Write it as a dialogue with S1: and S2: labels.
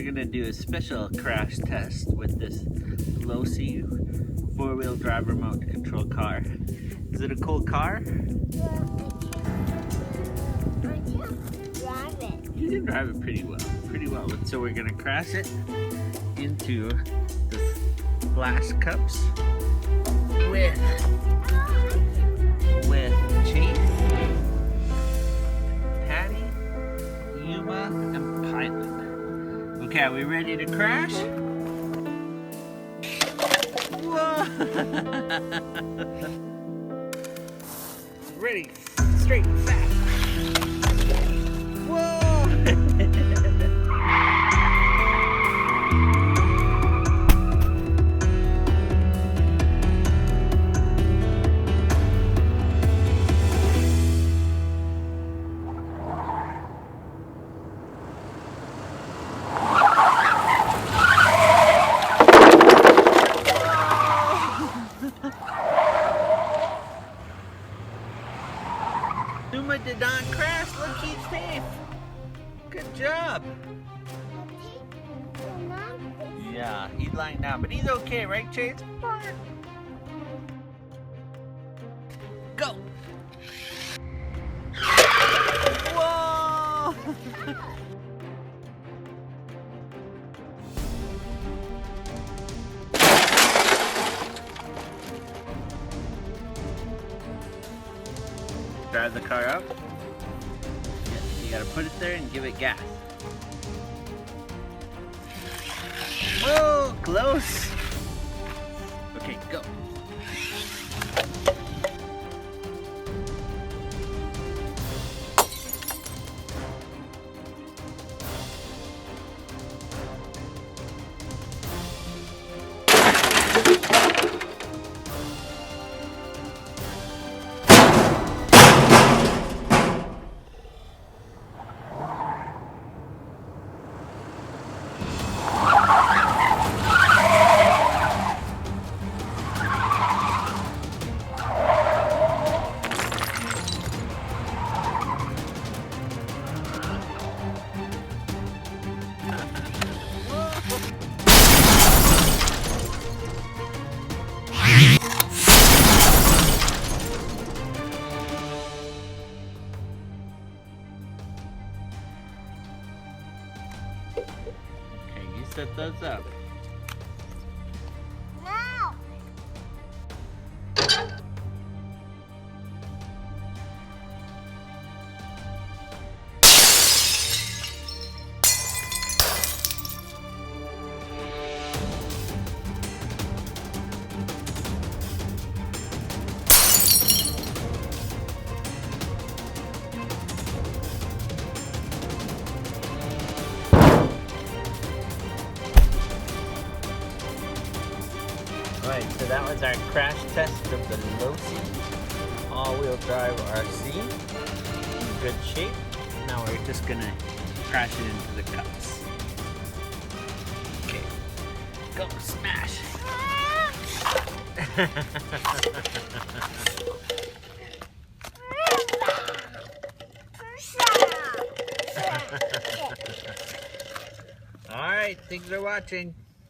S1: we're gonna do a special crash test with this Losi four-wheel drive remote control car. Is it a cool car? You can drive it pretty well, So we're gonna crash it into the splash cups with Chase, Patty, Yuma, and Pilot. Okay, are we ready to crash? Whoa! Ready, straight, fast. Whoa! Yuma did not crash. Look, he's safe. Good job. Yeah, he's lying down, but he's okay, right, Chase? Go. Whoa! Drive the car up. Yes, you gotta put it there and give it gas. Whoa, close. Okay, go. Okay, you set those up.
S2: No.
S1: Alright, so that was our crash test of the Losi all-wheel drive RC. In good shape. Now we're just gonna crash it into the cups. Okay, go smash! Alright, thanks for watching.